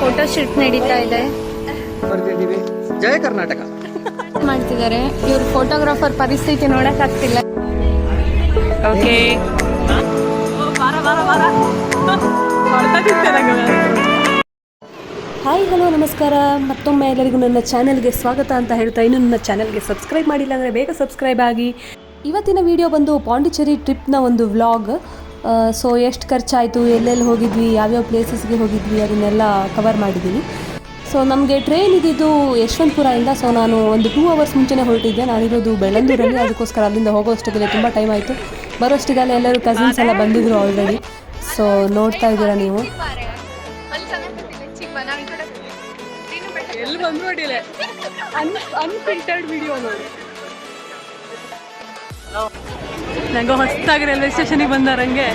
Photo shoot ನಡೀತಾ ಇದೆ. ಬರ್ತಿದ್ದೀವಿ ಜಯ ಕರ್ನಾಟಕ ಮಾಡ್ತಿದ್ದಾರೆ. ಇವ್ರು ಫೋಟೋಗ್ರಾಫರ್ ಪರಿಸ್ಥಿತಿ ನೋಡಕ್ ಆಗ್ತಿಲ್ಲ. ಓಕೆ ಹಾಯ್ ಹಲೋ ನಮಸ್ಕಾರ. ಮತ್ತೊಮ್ಮೆ ಎಲ್ಲರಿಗೂ ನನ್ನ ಚಾನೆಲ್ಗೆ ಸ್ವಾಗತ ಅಂತ ಹೇಳ್ತಾ, ಇನ್ನೂ ನನ್ನ ಚಾನೆಲ್ಗೆ ಸಬ್ಸ್ಕ್ರೈಬ್ ಮಾಡಿಲ್ಲ ಅಂದರೆ ಬೇಗ ಸಬ್ಸ್ಕ್ರೈಬ್ ಆಗಿ. ಇವತ್ತಿನ ವಿಡಿಯೋ ಬಂದು ಪಾಂಡಿಚೇರಿ ಟ್ರಿಪ್ನ ಒಂದು ವ್ಲಾಗ್. ಸೊ ಎಷ್ಟು ಖರ್ಚಾಯಿತು, ಎಲ್ಲೆಲ್ಲಿ ಹೋಗಿದ್ವಿ, ಯಾವ್ಯಾವ ಪ್ಲೇಸಸ್ಗೆ ಹೋಗಿದ್ವಿ ಅದನ್ನೆಲ್ಲ ಕವರ್ ಮಾಡಿದ್ದೀನಿ. ಸೊ ನಮಗೆ ಟ್ರೈನ್ ಇದ್ದಿದ್ದು ಯಶವಂತಪುರದಿಂದ. ಸೊ ನಾನು ಒಂದು 2 ಅವರ್ಸ್ ಮುಂಚೆನೇ ಹೊರಟಿದ್ದೆ. ನಾನಿರೋದು ಬೆಳ್ಳಂದೂರಲ್ಲಿ, ಅದಕ್ಕೋಸ್ಕರ ಅಲ್ಲಿಂದ ಹೋಗೋಷ್ಟಕ್ಕೆ ತುಂಬ ಟೈಮ್ ಆಯಿತು. ಬರೋಷ್ಟಿಗೆಲ್ಲ ಎಲ್ಲರೂ ಕಸಿನ್ಸ್ ಎಲ್ಲ ಬಂದಿದ್ರು ಆಲ್ರೆಡಿ. ಸೊ ನೋಡ್ತಾ ಇದ್ದೀರಾ ನೀವು. ಎಲ್ಲಿ ಬಂದು ನೋಡಿಲ್ಲ, ಅನ್ಫಿಲ್ಟರ್ಡ್ ವಿಡಿಯೋ ನೋಡಿ. ನಂಗೆ ಹೊಸದಾಗಿ ರೈಲ್ವೆ ಸ್ಟೇಷನಿಗೆ ಬಂದಾರಂಗೆ.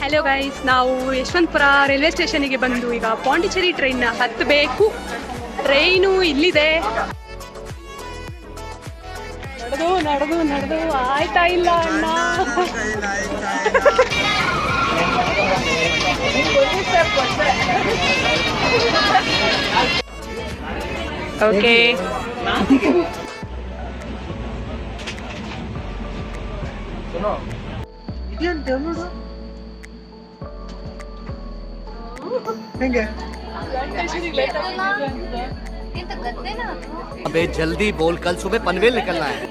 ಹಲೋ ಗೈಸ್, ನಾವು ಯಶವಂತಪುರ ರೈಲ್ವೆ ಸ್ಟೇಷನಿಗೆ ಬಂದು ಈಗ ಪಾಂಡಿಚೇರಿ ಟ್ರೈನ್ನ ಹತ್ತಬೇಕು. ಟ್ರೈನು ಇಲ್ಲಿದೆ. ನಡೆದು ಆಯ್ತಾ ಇಲ್ಲ ಅಣ್ಣ. ಓಕೆ अबे जल्दी बोल, कल सुबह पनवेल निकलना है.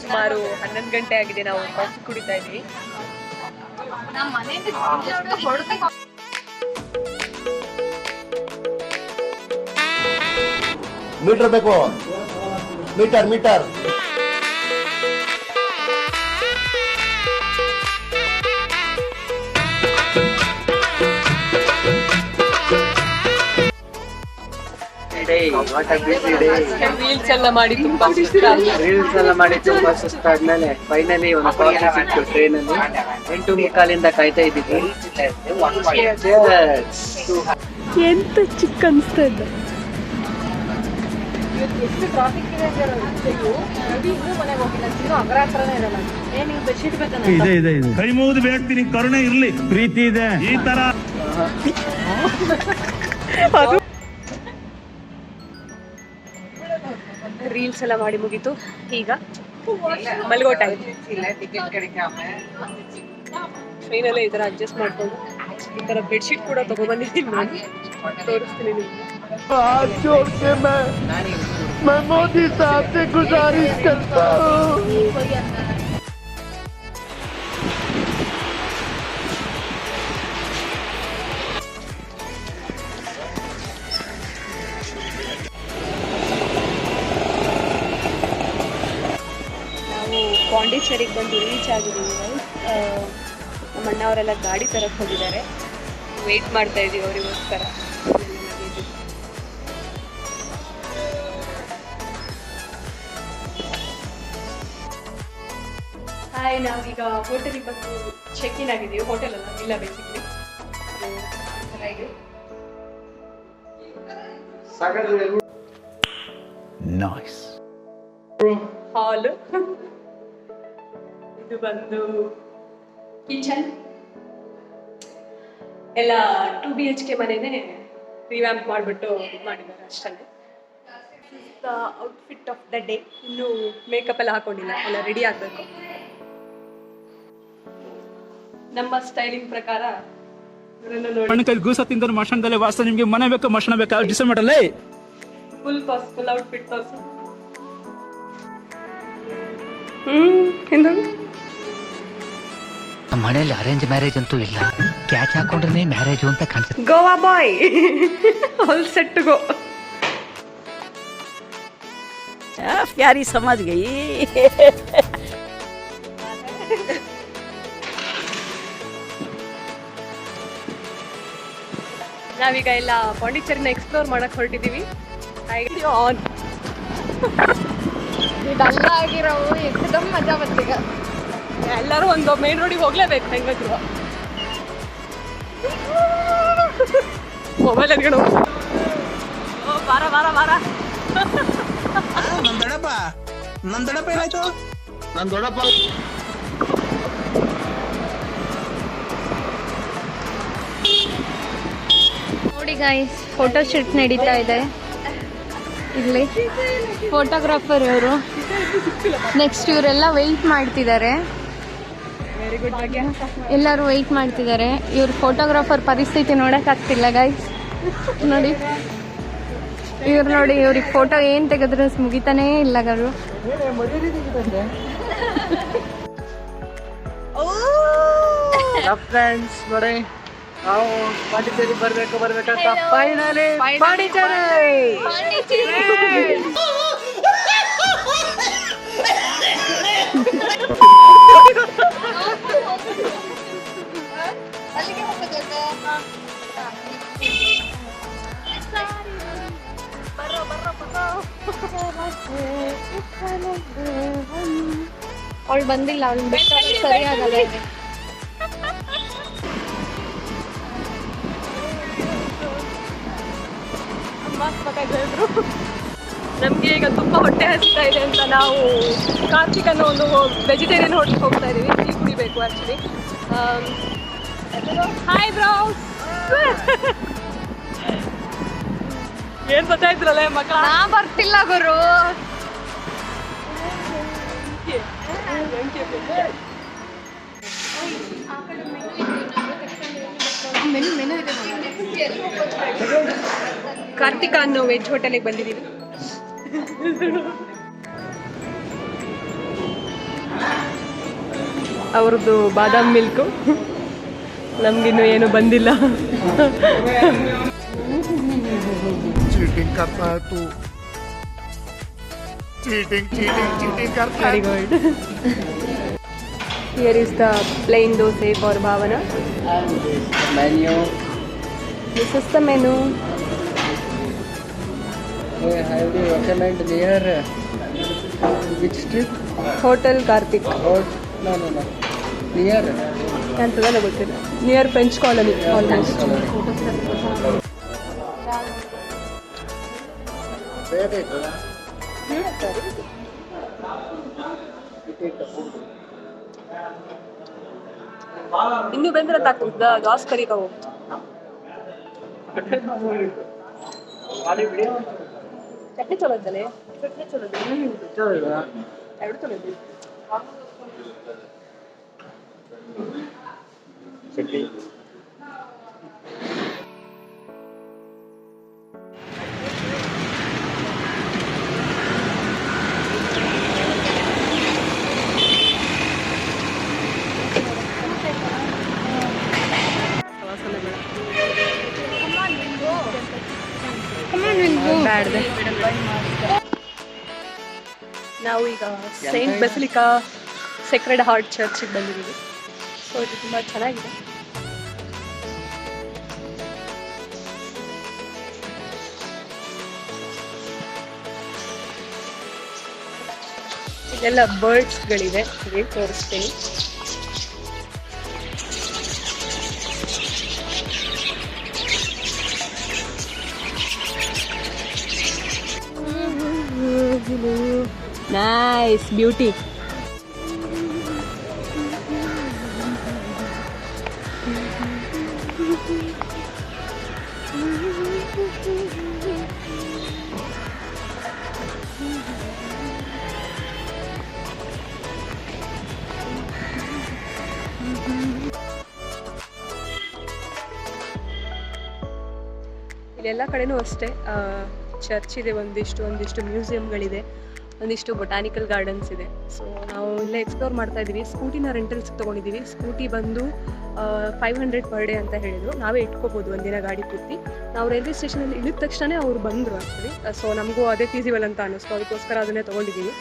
ಸುಮಾರು 11 ಗಂಟೆ ಆಗಿದೆ. ನಾವು ಕಾಫಿ ಕುಡಿತಾ ಇದ್ದೀವಿ. ಮೀಟರ್ ಬೇಕು, ಮೀಟರ್ ರೀಲ್ಸ್ ಎಲ್ಲ ಮಾಡಿ ತುಂಬಾ ಸುಸ್ತಾದ್ಮೇಲೆ ಫೈನಲಿ ಒಂದು ಕಾಫಿ ಸಿಕ್ತು ಟ್ರೈನಲ್ಲಿ. 8:45 ಕಾಯ್ತಾ ಇದ್ದೀವಿ. ಎಂತ ಚಿಕ್ಕ ಅನಿಸ್ತಾ ಇದ್ದ. ಇದೆ ಕೈ ಮುಗಿದು ಬೇಡ್ತೀನಿ, ಕರುಣೆ ಇರ್ಲಿ, ಪ್ರೀತಿ ಇದೆ ಈ ತರ. ರೀಲ್ಸ್ ಎಲ್ಲ ಮಾಡಿ ಮುಗೀತು. ಈಗ ಮಲ್ಗೋ ಟೈಮ್. ಟ್ರೈನಲ್ಲೇ ಈ ಥರ ಅಡ್ಜಸ್ಟ್ ಮಾಡ್ಕೊಂಡು ಈ ಥರ ಬೆಡ್ಶೀಟ್ ಕೂಡ ತಗೊಬಂದಿದ್ದೀನಿ. ನಾನು ತೋರಿಸ್ತೀನಿ ನಿಮ್ಗೆ. हाथ जोड़ के मैं मोदी साहब से गुजारिश करता हूँ. ನಾವು ಪಾಂಡಿಚೇರಿಗೆ ಬಂದು ರೀಚ್ ಆಗಿದ್ದೀವಿ. ನಮ್ಮ ಅಣ್ಣವರೆಲ್ಲ ಗಾಡಿ ತರಕ್ಕೆ ಹೋಗಿದ್ದಾರೆ. ವೆಯ್ಟ್ ಮಾಡ್ತಾ ಇದ್ದೀವಿ ಅವರಿಗೋಸ್ಕರ. ಹಾಯ್, ನಾವೀಗ ಹೋಟೆಲಿಗೆ ಬಂದು ಚೆಕ್ ಇನ್ ಆಗಿದ್ದೀವಿ. ಹೋಟೆಲ್ ಅಲ್ಲ, ಇಲ್ಲ ಬೇಸಿಕ್ಲಿ ಹಾಲ್. ಇದು ಬಂದು ಕಿಚನ್. ಎಲ್ಲ 2 BHK ಮನೆನೇ ರಿವ್ಯಾಂಪ್ ಮಾಡಿಬಿಟ್ಟು ಮಾಡಿದ್ದಾರೆ ಅಷ್ಟೇ. Outfit of the day. ಇನ್ನೂ ಮೇಕಪ್ ಎಲ್ಲ ಹಾಕೊಂಡಿಲ್ಲ, ಎಲ್ಲ ರೆಡಿ ಆಗಬೇಕು. ನಮ್ಮ ಸ್ಟೈಲಿಂಗ್ ಪ್ರಕಾರ ಗೂಸ ತಿಂದ್ರೆ ಮಶಣದಲ್ಲೇ ವಾಸ. ನಿಮ್ಗೆ ಮನೆ ಬೇಕಾ ಮಶಣ ಬೇಕಾ ಡಿಸೈಡ್ ಮಾಡಲ್ಲೇ. ಫುಲ್ ಔಟ್ಫಿಟ್ ತೋರಿಸು. ನಮ್ಮ ಮನೆಯಲ್ಲಿ ಅರೇಂಜ್ ಮ್ಯಾರೇಜ್ ಅಂತೂ ಇಲ್ಲ. ಕ್ಯಾಚ್ ಹಾಕೊಂಡ್ರೆ ಮ್ಯಾರೇಜ್ ಅಂತ ಕಾಣಿಸುತ್ತೆ. ಗೋವಾ ಬಾಯ್ ಆಲ್ ಸೆಟ್ ಗೋ. प्यारी समझ गई. ನಾವೀಗ ಎಲ್ಲ ಪಾಂಡಿಚೇರಿನ ಎಕ್ಸ್ಪ್ಲೋರ್ ಮಾಡಕ್ ಹೊರಟಿದ್ದೀವಿ. ಆನ್ ಇದೆಲ್ಲ ಆಗಿರೋವು ಎಕ್ದಮ್ ಮಜಾ ಬರ್ತೀಗ. ಎಲ್ಲರೂ ಒಂದು ಮೇನ್ ರೋಡಿಗೆ ಹೋಗ್ಲೇಬೇಕು ಹೆಂಗಾದ್ರು. ಮೊಬೈಲ್ ಎತ್ಕೊಂಡು ನಂದಡಪ್ಪ ಏನಾಯ್ತು? ನನ್ ದೊಡ್ಡಪ್ಪ ನೋಡಿ ಗಾಯ್ಸ್, ಫೋಟೋ ಶೂಟ್ ನಡೀತಾ ಇದೆ ಇಲ್ಲಿ. ಫೋಟೋಗ್ರಾಫರ್ ಇವರು. ನೆಕ್ಸ್ಟ್ ಇವರೆಲ್ಲ ವೆಯ್ಟ್ ಮಾಡ್ತಿದ್ದಾರೆ, ಎಲ್ಲರೂ ವೆಯ್ಟ್ ಮಾಡ್ತಿದ್ದಾರೆ. ಇವ್ರ ಫೋಟೋಗ್ರಾಫರ್ ಪರಿಸ್ಥಿತಿ ನೋಡೋಕ್ಕಾಗ್ತಿಲ್ಲ ಗಾಯ್ಸ್. ನೋಡಿ ಇವ್ರು, ನೋಡಿ ಇವ್ರಿಗೆ ಫೋಟೋ ಏನು ತೆಗೆದ್ರು ಮುಗಿತಾನೇ ಇಲ್ಲ ಗಳು. ಫ್ರೆಂಡ್ಸ್ ನೋಡಿ, ನಾವು ಪಾಂಡಿಚೇರಿ ಬರ್ಬೇಕಂತ ಫೈನಲಿ ಪಾಂಡಿಚೇರಿ. ಅವಳು ಬಂದಿಲ್ಲ, ಅವಳು ಬಿಟ್ಟು ಸರಿಯಾಗಲ್ಲ ಇದೆ. ನಮಗೆ ಈಗ ತುಂಬ ಹೊಟ್ಟೆ ಹಸಿತಾ ಇದೆ ಅಂತ ನಾವು ಕಾರ್ತಿಕ್ ಅನ್ನೋ ಒಂದು ವೆಜಿಟೇರಿಯನ್ ಹೋಟ್ಲಿಗೆ ಹೋಗ್ತಾ ಇದೀವಿ. ಟೀ ಕುಡಿಬೇಕು ಆ್ಯಕ್ಚುಲಿ. Hi bro. ಏನು ಗೊತ್ತಾಯ್ತಿರಲ್ಲ ಮಕ್ಕಳ? ನಾ ಬರ್ತಿಲ್ಲ ಗುರು. ಕಾರ್ತಿಕ ಅನ್ನೋ ವೆಜ್ ಹೋಟೆಲಿಗೆ ಬಂದಿದ್ದೀವಿ. ಅವ್ರದ್ದು ಬಾದಾಮ್ ಮಿಲ್ಕು, ನಮಗಿನ್ನೂ ಏನು ಬಂದಿಲ್ಲ. चीटिंग करता है तू, चीटिंग करता है. Very good. Here is the plain dosa for Bhavana. And this menu, This is the menu. we highly recommend near which street? Hotel Karthik. Or no, near ಅಂತದಲ್ಲ ಗೊತ್ತಿಲ್ಲ. Near French colony almost. ಇನ್ನು ಬಂದ್ರೆ ತಾಗ್ತದ Gauss ಕರಿಕಾವು. Chutney ಚಲೋ ಇದ್ದಲೆ. ಚಟ್ನಿ ಚಲೋ ಇದ್ದಲೆ. ಎರಡು ಚಲೋ ಇದ್ದಲೆ. ಚಟ್ನಿ. ಬ್ಯಾಡ್ದೆ. ನಾವು ಈಗ Saint basilica sacred heart ಚರ್ಚಿಗೆ ಬಂದಿದ್ದೀವಿ. ಸೊ ಇದು ತುಂಬ ಚೆನ್ನಾಗಿದೆ. ಇಲ್ಲೆಲ್ಲ ಬರ್ಡ್ಸ್ಗಳಿವೆ, ಹಾಗೆ ತೋರಿಸ್ತೀನಿ. Nice beauty. ಇಲ್ಲೆಲ್ಲ ಕಡೆನೂ ಅಷ್ಟೇ, ಚರ್ಚ್ ಇದೆ, ಒಂದಿಷ್ಟು ಮ್ಯೂಸಿಯಂಗಳಿದೆ, ಒಂದಿಷ್ಟು ಬೊಟಾನಿಕಲ್ ಗಾರ್ಡನ್ಸ್ ಇದೆ. ಸೊ ನಾವು ಇಲ್ಲೇ ಎಕ್ಸ್ಪ್ಲೋರ್ ಮಾಡ್ತಾ ಇದ್ದೀವಿ. ಸ್ಕೂಟಿನ ರೆಂಟಲ್ಸ್ ತೊಗೊಂಡಿದ್ದೀವಿ. ಸ್ಕೂಟಿ ಬಂದು 500 ಪರ್ ಡೇ ಅಂತ ಹೇಳಿದ್ರು. ನಾವೇ ಇಟ್ಕೋಬೋದು ಒಂದಿನ ಗಾಡಿ ಪೂರ್ತಿ. ನಾವು ರೈಲ್ವೆ ಸ್ಟೇಷನಲ್ಲಿ ಇಳಿದ ತಕ್ಷಣ ಅವರು ಬಂದರು ಆ್ಯಕ್ಚುಲಿ. ಸೊ ನಮಗೂ ಅದೇ ಫೀಸಿಬಲ್ ಅಂತ ಅನ್ನಿಸ್ತು, ಅದಕ್ಕೋಸ್ಕರ ಅದನ್ನೇ ತೊಗೊಂಡಿದ್ದೀವಿ.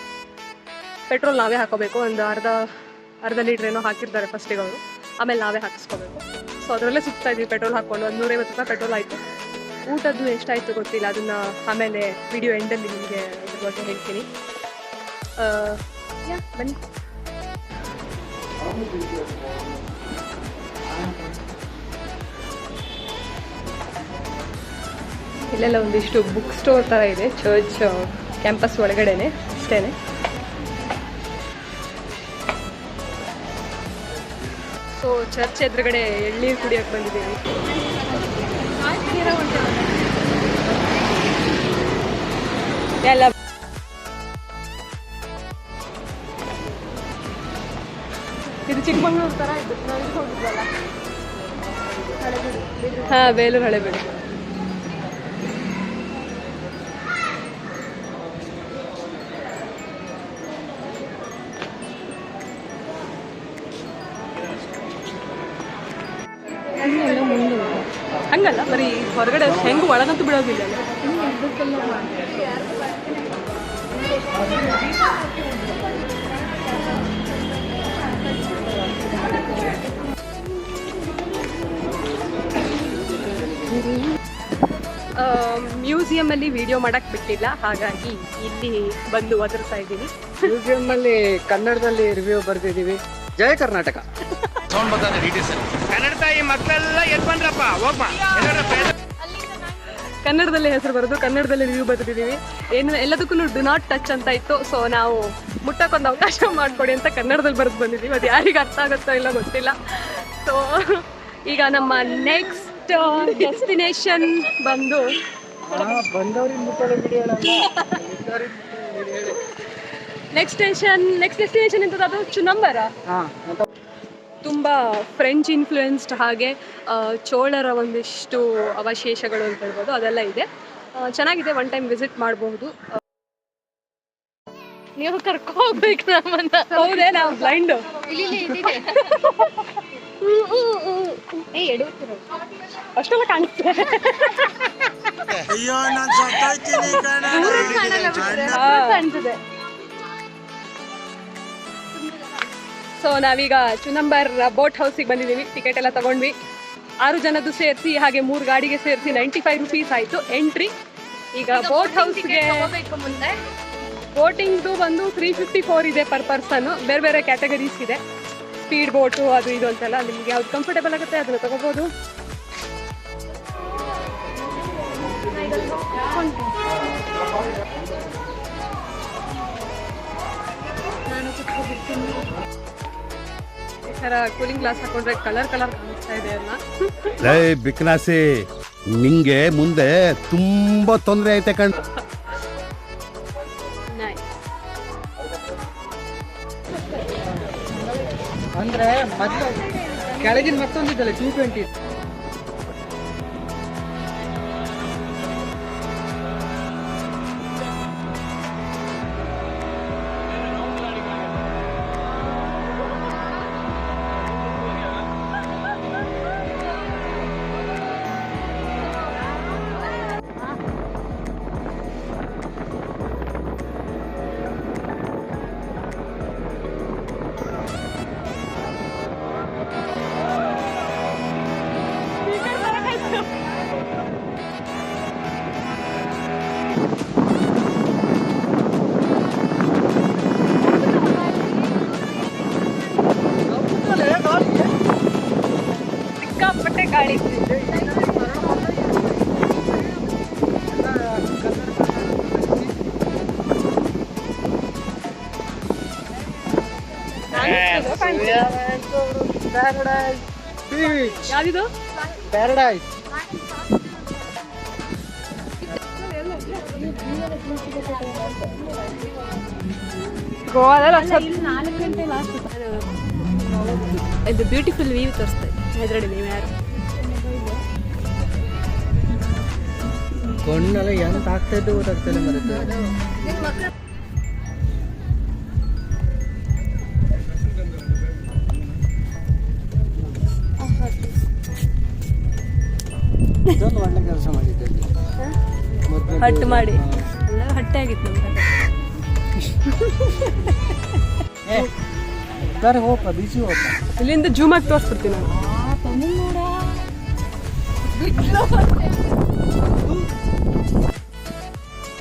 ಪೆಟ್ರೋಲ್ ನಾವೇ ಹಾಕೋಬೇಕು, ಒಂದು ಅರ್ಧ ಲೀಟ್ರ್ ಏನೋ ಹಾಕಿರ್ತಾರೆ ಫಸ್ಟಿಗೆ ಅವರು, ಆಮೇಲೆ ನಾವೇ ಹಾಕಿಸ್ಕೋಬೇಕು. ಸೊ ಅದರಲ್ಲೇ ಸುತ್ತಾ ಇದ್ವಿ ಪೆಟ್ರೋಲ್ ಹಾಕ್ಕೊಂಡು. ಒಂದು 150 ರೂಪಾಯಿ ಪೆಟ್ರೋಲ್ ಆಯಿತು. ಊಟದ್ದು ಎಷ್ಟಾಯಿತು ಗೊತ್ತಿಲ್ಲ, ಅದನ್ನು ಆಮೇಲೆ ವಿಡಿಯೋ ಎಂಡಲ್ಲಿ ನಿಮಗೆ ಇದ್ರ ಬಗ್ಗೆ ಹೇಳ್ತೀನಿ. ಬನ್ನಿ. ಇಲ್ಲೆಲ್ಲ ಒಂದಿಷ್ಟು ಬುಕ್ ಸ್ಟೋರ್ ಥರ ಇದೆ ಚರ್ಚ್ ಕ್ಯಾಂಪಸ್ ಒಳಗಡೆನೆ ಅಷ್ಟೇ. ಸೊ ಚರ್ಚ್ ಎದುರುಗಡೆ ಎಳ್ನೀರು ಕುಡಿಯೋಕೆ ಬಂದಿದ್ದೀವಿ. ಎಲ್ಲ ಇದು ಚಿಕ್ಕಮಂಗ್ಳೂರು ಥರ ಇತ್ತು, ನಾವು ಇದಕ್ಕೆ ಹೋಗಿದ್ವಲ್ಲ, ಹಾಂ ಬೇಲೂರು ಹಳೆಬೀಡು. ಹಂಗಲ್ಲ ಬರೀ ಹೊರಗಡೆ ಹೆಂಗೆ ಒಳಗಂತೂ ಬಿಡೋದಿಲ್ಲ. ಮ್ಯೂಸಿಯಮಲ್ಲಿ ವಿಡಿಯೋ ಮಾಡಕ್ಕೆ ಬಿಟ್ಟಿಲ್ಲ, ಹಾಗಾಗಿ ಇಲ್ಲಿ ಬಂದು ಒದರ್ತಾ ಇದ್ದೀನಿ. ಮ್ಯೂಸಿಯಂ ಅಲ್ಲಿ ಕನ್ನಡದಲ್ಲಿ ರಿವ್ಯೂ ಬರ್ದಿದ್ದೀವಿ. ಜಯ ಕರ್ನಾಟಕ. ಕನ್ನಡ ತಾಯಿ ಮಕ್ಕಳೆಲ್ಲ ಎದ್ ಬಂದ್ರಪ್ಪ ಹೋಗ್ಬ. ಕನ್ನಡದಲ್ಲಿ ಹೆಸರು ಬರೋದು, ಕನ್ನಡದಲ್ಲಿ ರಿವ್ಯೂ ಬರ್ತಿದ್ದೀವಿ. ಏನು ಎಲ್ಲದಕ್ಕೂ ಡು ನಾಟ್ ಟಚ್ ಅಂತ ಇತ್ತು. ಸೊ ನಾವು ಮುಟ್ಟಕ್ಕೊಂದು ಅವಕಾಶ ಮಾಡಿಕೊಡಿ ಅಂತ ಕನ್ನಡದಲ್ಲಿ ಬರೆದು ಬಂದಿದ್ದೀವಿ. ಅದು ಯಾರಿಗೆ ಅರ್ಥ ಆಗುತ್ತೋ ಇಲ್ಲ ಗೊತ್ತಿಲ್ಲ. ಸೊ ಈಗ ನಮ್ಮ ನೆಕ್ಸ್ಟ್ ಡೆಸ್ಟಿನೇಷನ್ ಬಂದು ನೆಕ್ಸ್ಟ್ ಡೆಸ್ಟಿನೇಷನ್ ಎಂತದ್ದು? ಅದು ಚುನಂಬರ. ತುಂಬ ಫ್ರೆಂಚ್ ಇನ್ಫ್ಲೂಯೆನ್ಸ್ಡ್, ಹಾಗೆ ಚೋಳರ ಒಂದಿಷ್ಟು ಅವಶೇಷಗಳು ಅಂತ ಹೇಳ್ಬೋದು, ಅದೆಲ್ಲ ಇದೆ. ಚೆನ್ನಾಗಿದೆ, ಒನ್ ಟೈಮ್ ವಿಸಿಟ್ ಮಾಡಬಹುದು. ನೀವು ಕರ್ಕೊ ಹೋಗ್ಬೇಕು ನಮ್ಮನ್ನ. ಹೌದೇ, ನಾವು ಬ್ಲೈಂಡ್. ಅಷ್ಟೆಲ್ಲ ಕಾಣಿಸ್ತದೆ. ಕಾಣ್ತದೆ. ಸೊ ನಾವೀಗ ಚುನಂಬರ್ ಬೋಟ್ ಹೌಸಿಗೆ ಬಂದಿದ್ದೀವಿ. ಟಿಕೆಟ್ ಎಲ್ಲ ತಗೊಂಡ್ವಿ. 6 ಜನದ್ದು ಸೇರಿಸಿ ಹಾಗೆ 3 ಗಾಡಿಗೆ ಸೇರಿಸಿ 95 ರುಪೀಸ್ ಆಯಿತು ಎಂಟ್ರಿ. ಈಗ ಬೋಟ್ ಹೌಸ್ಗೆ ಮುಂದೆ ಬೋಟಿಂಗ್ದು ಬಂದು 354 ಇದೆ ಪರ್ ಪರ್ಸನ್. ಬೇರೆ ಬೇರೆ ಕ್ಯಾಟಗರೀಸ್ ಇದೆ, ಸ್ಪೀಡ್ ಬೋಟು ಅದು ಇದು ಅಂತೆಲ್ಲ. ನಿಮ್ಗೆ ಯಾವ್ದು ಕಂಫರ್ಟೇಬಲ್ ಆಗುತ್ತೆ ಅದನ್ನು ತಗೋಬೋದು. ಈ ಥರ ಕೂಲಿಂಗ್ ಗ್ಲಾಸ್ ಹಾಕೊಂಡ್ರೆ ಕಲರ್ ಕಾಣಿಸ್ತಾ ಇದೆ ಅಲ್ಲ. ಬಿಕ್ನಾಸಿ, ನಿಂಗೆ ಮುಂದೆ ತುಂಬಾ ತೊಂದರೆ ಐತೆ ಕಣ್. ಅಂದ್ರೆ ಮತ್ತೆ ಕೆಳಗಿನ ಮತ್ತೊಂದಿದ್ದಲ್ಲ 220. ಸಿಕ್ಕಾಪಟ್ಟೆ ಗಾಳಿ. ಯಾವ್ದಿದು? ಪ್ಯಾರಡೈಸ್. ಗೋವಾದಲ್ಲಿ 4 ಗಂಟೆ ಲಾಸ್ಟ್. ಇದು ಬ್ಯೂಟಿಫುಲ್ ವ್ಯೂ ತೋರಿಸ್ತಾ ಇದೆ. ಹೆದರಡಿ ನೀವು ಯಾರು? ಕೊಂಡೆಲ್ಲ ಎಂತ ಆಗ್ತಾ ಇದ್ದು ಗೊತ್ತಾಗ್ತದೆ ಮರುತ್ತೆ. ಇದೊಂದು ಒಳ್ಳೆ ಕೆಲಸ ಮಾಡಿದ್ದೆ. ಹಟ್ಟು ಮಾಡಿ ಎಲ್ಲ ಹಟ್ಟೆ ಆಗಿತ್ತು ನಮ್ಗೆ. ಬೇರೆ ಹೋಪ ಬಿಸಿ ಹೋಪ. ಇಲ್ಲಿಂದ ಜೂಮಾಗಿ ತೋರಿಸ್ಬಿಡ್ತೀನಿ ನಾನು.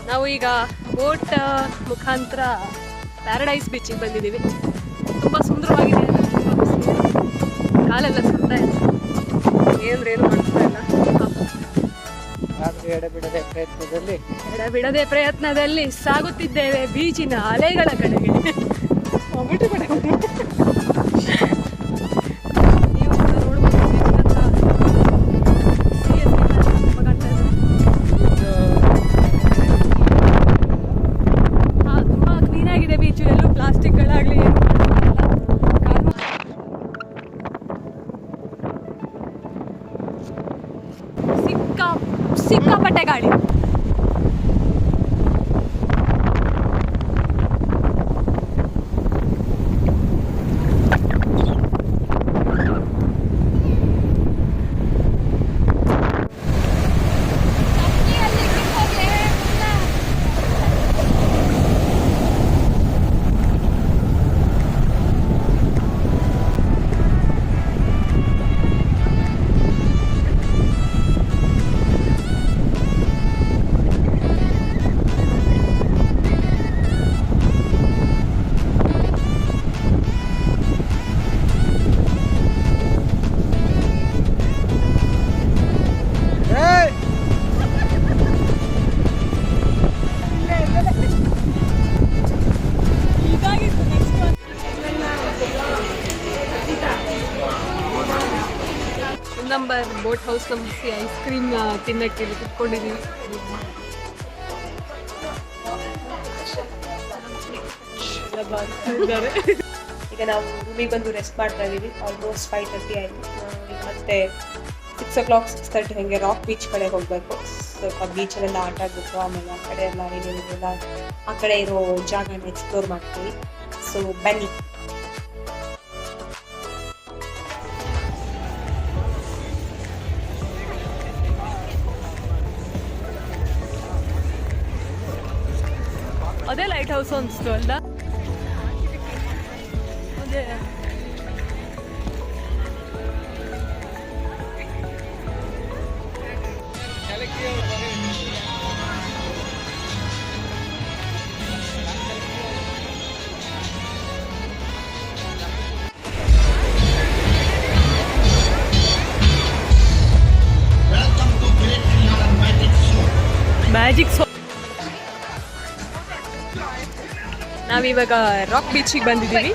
ನಾವು ಈಗ ಬೋಟ್ ಮುಖಾಂತರ ಪ್ಯಾರಡೈಸ್ ಬೀಚಿಗೆ ಬಂದಿದ್ದೀವಿ. ತುಂಬ ಸುಂದರವಾಗಿದೆ. ಕಾಲೆಲ್ಲ ಸುತ್ತಾ ಇದೆ. ಏನು ಮಾಡಿಸ್ತಾ ಇಲ್ಲ. ಆದ್ರೆ ಎಡೆಬಿಡದೆ ಪ್ರಯತ್ನದಲ್ಲಿ ಬಿಡದೆ ಪ್ರಯತ್ನದಲ್ಲಿ ಸಾಗುತ್ತಿದ್ದೇವೆ ಬೀಚಿನ ಅಲೆಗಳ ಕಡೆಗೆ. ನೀವು ಕೂಡ ನೋಡ್ಬೋದು, ತುಂಬಾ ಕ್ಲೀನ್ ಆಗಿದೆ ಬೀಚು. ಎಲ್ಲೂ ಪ್ಲಾಸ್ಟಿಕ್ಗಳಾಗ್ಲಿ ಏನು ಸಿಕ್ಕಾಪಟ್ಟೆ ಗಾಳಿ. ನಂಬರ್ ಬೋಟ್ ಹೌಸ್ ನಂಬಿಸಿ ಐಸ್ ಕ್ರೀಮ್ ತಿನ್ನಕ್ಕೆ ಕುತ್ಕೊಂಡಿದ್ದೀವಿ. ಈಗ ನಾವು ರೂಮಿಗೆ ಬಂದು ರೆಸ್ಟ್ ಮಾಡ್ತಾ ಇದ್ದೀವಿ. ಆಲ್ಮೋಸ್ಟ್ 5:30 ಆಯಿತು. ಮತ್ತೆ 6 o'clock 6:30 ಹಾಗೆ ರಾಕ್ ಬೀಚ್ ಕಡೆ ಹೋಗಬೇಕು. ಸ್ವಲ್ಪ ಬೀಚಲ್ಲೆಲ್ಲ ಆಟ ಆಡಬೇಕು. ಆಮೇಲೆ ಆ ಕಡೆ ಎಲ್ಲ ಏನೇನಿಲ್ಲ ಆ ಕಡೆ ಇರೋ ಜಾಗನ ಎಕ್ಸ್ಪ್ಲೋರ್ ಮಾಡ್ತೀವಿ. ಸೊ ಬನ್ನಿ. ಅದೇ ಲೈಟ್ ಹೌಸ್ ಅನಿಸ್ತು ಅಲ್ಲ? ಅದೇ ಮ್ಯಾಜಿಕ್. ನಾವಿವಾಗ ರಾಕ್ ಬೀಚಿಗೆ ಬಂದಿದ್ದೀವಿ.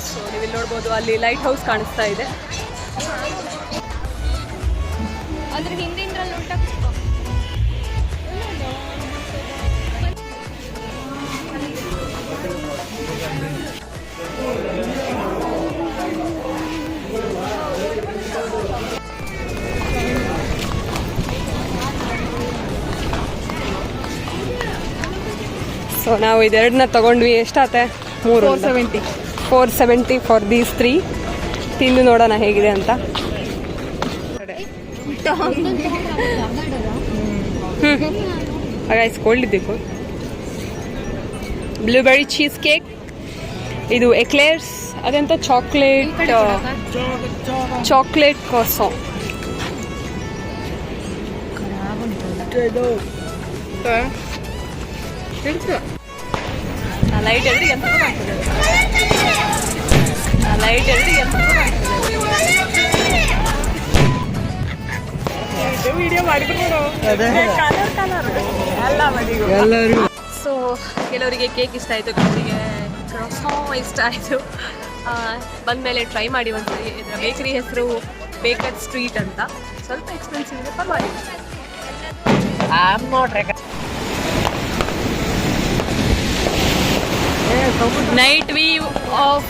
ಸೊ ನೀವು ಇಲ್ಲಿ ನೋಡ್ಬೋದು, ಅಲ್ಲಿ ಲೈಟ್ ಹೌಸ್ ಕಾಣಿಸ್ತಾ ಇದೆ. ಅದ್ರ ಹಿಂದಿಂದ್ರಲ್ಲಿ ಉಂಟ. ಸೊ ನಾವು ಇದೆರಡನ್ನ ತಗೊಂಡ್ವಿ. ಎಷ್ಟಾತೆ? 470 ಫಾರ್ ದೀಸ್ 3. ತಿಂದು ನೋಡೋಣ ಹೇಗಿದೆ ಅಂತ. ಆಗ ಇಸ್ಕೊಳ್ಳಿದ್ದೆವು. ಬ್ಲೂಬೆರಿ ಚೀಸ್ ಕೇಕ್, ಇದು ಎಕ್ಲೇರ್ಸ್, ಅದೆಂತ ಚಾಕ್ಲೇಟ್ ಕಾಸೋ. ಲೈಟ್ ಎಲ್ಲಿ ಎಂತ ಲೈಟ್ ಎಲ್ಲಿ ಎಂತ ವಿಡಿಯೋ ಮಾಡಿದ್ರು. ಸೊ ಕೆಲವರಿಗೆ ಕೇಕ್ ಇಷ್ಟ ಆಯಿತು, ಕೆಲವರಿಗೆ ಕ್ರಾಸೋ ಇಷ್ಟ ಆಯಿತು. ಬಂದಮೇಲೆ ಟ್ರೈ ಮಾಡಿ ಒಂದ್ಸರಿ. ಇದರ ಬೇಕರಿ ಹೆಸರು ಬೇಕರ್ ಸ್ಟ್ರೀಟ್ ಅಂತ. ಸ್ವಲ್ಪ ಎಕ್ಸ್ಪೆನ್ಸಿವ್ ಇದೆ, ಪರವಾಗಿಲ್ಲ. ನೈಟ್ ವ್ಯೂ ಆಫ್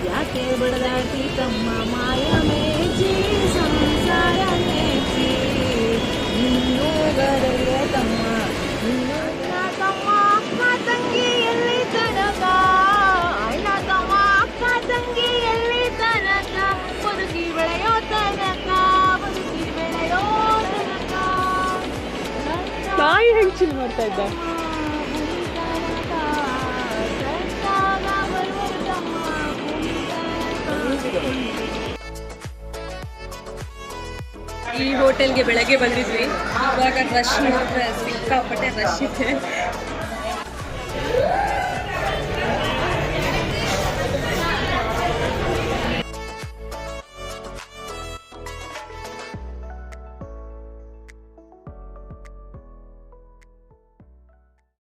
ಯಾಕೆ ಬಡದಾಡ್ತಿ ತಮ್ಮ ಮಾಯ ಹೆಂಗ್ ಚಿಲ್ ಮಾಡ್ತಾ ಇದ್ದ. ಈ ಹೋಟೆಲ್ಗೆ ಬೆಳಗ್ಗೆ ಬಂದಿದ್ವಿ. ಇವಾಗ ರಶ್ ನೋಡಿದ್ರೆ ಸಿಕ್ಕಾಪಟ್ಟೆ ರಶ್ ಇದೆ.